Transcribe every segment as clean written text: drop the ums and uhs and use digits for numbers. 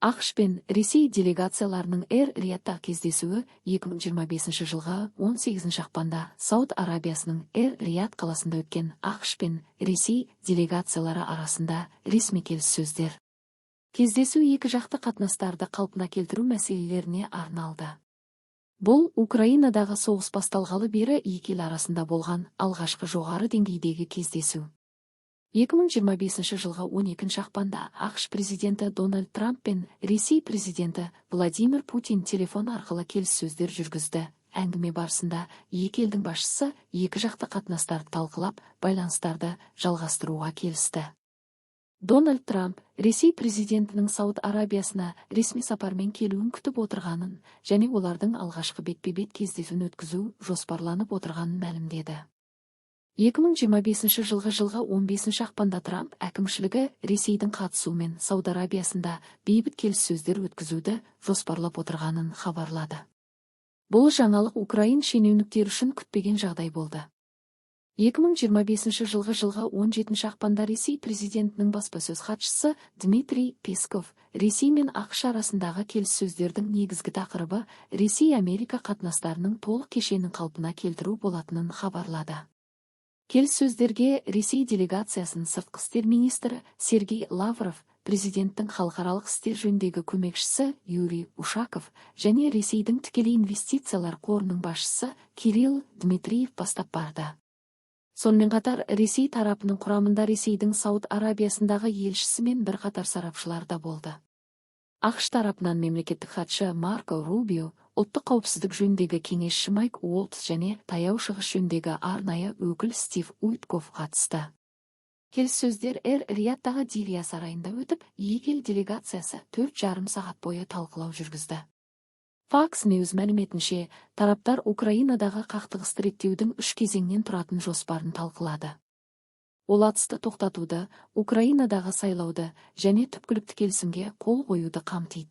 АКШ пен Ресей делегацияларының Эр-Риядтағы кездесуі 2025 жылғы 18 ақпанда Сауд Арабиясының Эр-Рияд қаласында өткен АКШ пен Ресей делегациялары арасында ресми келіссөздер. Кездесу екі жақты қатынастарды қалпына келтіру мәселелеріне арналды. Бұл Украинадағы соғыс басталғалы бері екі ел арасында болған алғашқы жоғары деңгейдегі кездесу. 2025 жылғы 12 ақпанда АКШ президенті Дональд Трамп пен Ресей президенті Владимир Путин телефон арқылы келіссөздер жүргізді. Әңгіме барысында екі елдің басшысы екі жақты қатынастарды талқылап, байланыстарды жалғастыруға келісті. Дональд Трамп Ресей президентінің Сауд Арабиясына ресми сапармен келуін күтіп отырғанын және олардың алғашқы бетпе-бет кездесуін өткізу жоспарланып отырғанын мәлімдеді. 2025 жылғы 15 ақпанда Трамп әкімшілігі Ресейдің қатысуымен Сауд Арабиясында бейбіт келіссөздер өткізуді жоспарлап отырғанын хабарлады. Бұл жаңалық Украин шенеуніктері үшін күтпеген жағдай болды. 2025 жылғы 17 ақпанда Ресей президентінің баспасөз хатшысы Дмитрий Песков Ресей мен АКШ арасындағы келіссөздердің негізгі тақырыбы Ресей-Америка қатынастарының толық кешенін қалпына келтіру болатынын хабарлады. Келіссөздерге Ресей делегациясының сыртқы істер министрі Сергей Лавров, президенттің халықаралық істер жөніндегі көмекшісі Юрий Ушаков және Ресейдің тікелей инвестициялар қорының басшысы Кирилл Дмитриев бастап барды. Сонымен қатар Ресей тарапының құрамында Ресейдің Сауд Арабиясындағы елшісі мен бірқатар сарапшылар да болды. АКШ тарапынан мемлекеттік хатшы Марко Рубио, ұлттық қауіпсіздік жөніндегі кеңесші Майк Уолтс және таяу шығыс жөніндегі арнайы өкіл Стив Уитков қатысты. Келіссөздер Эр-Риядтағы Дивия сарайында өтіп, екі ел делегациясы 4,5 сағат бойы талқылау жүргізді. Fox News мәліметінше, тараптар Украинадағы қақтығысты реттеудің 3 кезеңнен тұратын жоспарын талқылады. Ол атысты тоқтатуды, Украинадағы сайлауды және түпкілікті келісімге қол қоюды қамтиды.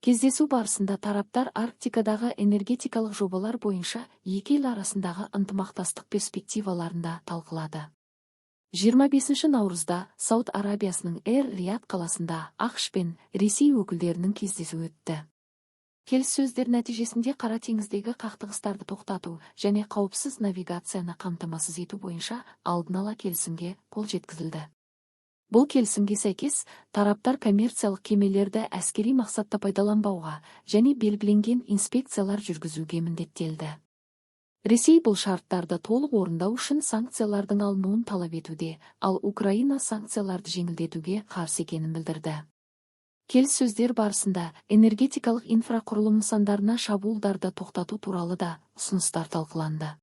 Кездесу барысында тараптар Арктикадағы энергетикалық жобалар бойынша екі ел арасындағы ынтымақтастық перспективаларында талқылады. 25 наурызда Сауд Арабиясының Эр-Рияд қаласында АКШ пен Ресей өкілдерінің кездесуі өтті. Келіссөздер нәтижесінде Қара теңіздегі қақтығыстарды тоқтату және қауіпсіз навигацияны қамтамасыз ету бойынша алдын ала келісімге қол жеткізілді. Бұл келісімге сәйкес, тараптар коммерциялық кемелерді әскери мақсатта пайдаланбауға және белгіленген инспекциялар жүргізуге міндеттелді. Ресей бұл шарттарды толық орындау үшін санкциялардың алынуын талап етуде, ал Украина санкцияларды жеңілдетуге қарсы екенін білдірді. Келіссөздер барысында энергетикалық инфрақұрылым нысандарына шабуылдарды тоқтату туралы да ұсыныстар талқыланды.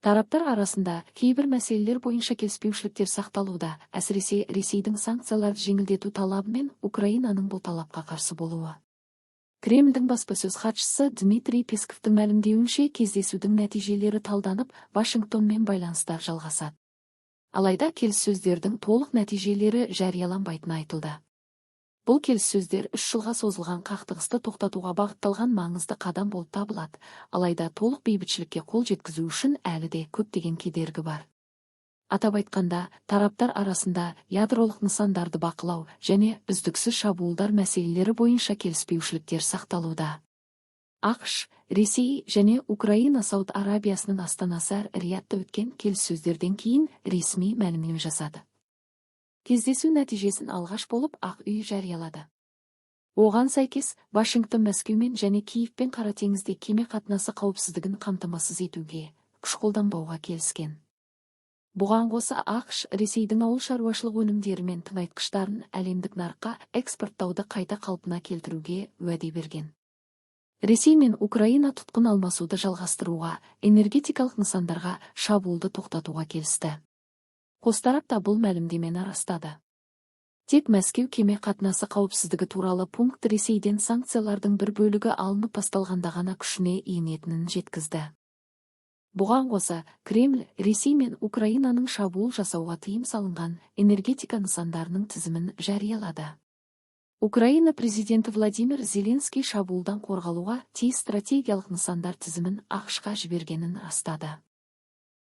Тараптар арасында кейбір мәселелер бойынша келіспеушіліктер сақталуда, әсіресе Ресейдің санкцияларды жеңілдету талабы мен Украинаның бұл талапқа қарсы болуы. Кремльдің баспасөз хатшысы Дмитрий Песковтың мәлімдеуінше, кездесудің нәтижелері талданып, Вашингтонмен байланыстар жалғасады. Алайда келіссөздердің толық нәтижелері жарияланбайтыны айтылды. Бұл келіссөздер 3 жылға созылған қақтығысты тоқтатуға бағытталған маңызды қадам болып табылады, алайда толық бейбітшілікке қол жеткізу үшін әлі де көптеген кедергі бар. Атап айтқанда, тараптар арасында ядролық нысандарды бақылау және үздіксіз шабуылдар мәселелері бойынша келіспеушіліктер сақталуда. АКШ, Ресей және Украина Сауд Арабиясының астанасы Риядта өткен келіссөздерден кейін ресми мәлімдеме жасады. Кездесу нәтижесін алғаш болып Ақ үй жариялады. Оған сәйкес, Вашингтон Мәскеумен және Киевпен Қара теңізде кеме қатынасы қауіпсіздігін қамтамасыз етуге күш қолданбауға келіскен. Бұған қоса АКШ Ресейдің ауыл шаруашылық өнімдері мен тыңайтқыштарын әлемдік нарыққа экспорттауды қайта қалпына келтіруге уәде берген. Ресей мен Украина тұтқын алмасуды жалғастыруға, энергетикалық нысандарға шабуылды тоқтатуға келісті. Қос тарап та бұл мәлімдемені растады. Тек Мәскеу кеме қатынасы қауіпсіздігі туралы пункт Ресейден санкциялардың бір бөлігі алынып басталғанда ғана күшіне енетінін жеткізді. Бұған қоса, Кремль Ресей мен Украинаның шабуыл жасауға тыйым салынған энергетика нысандарының тізімін жариялады. Украина президенті Владимир Зеленский шабуылдан қорғалуға тиіс стратегиялық нысандар тізімін АКШ-қа жібергенін растады.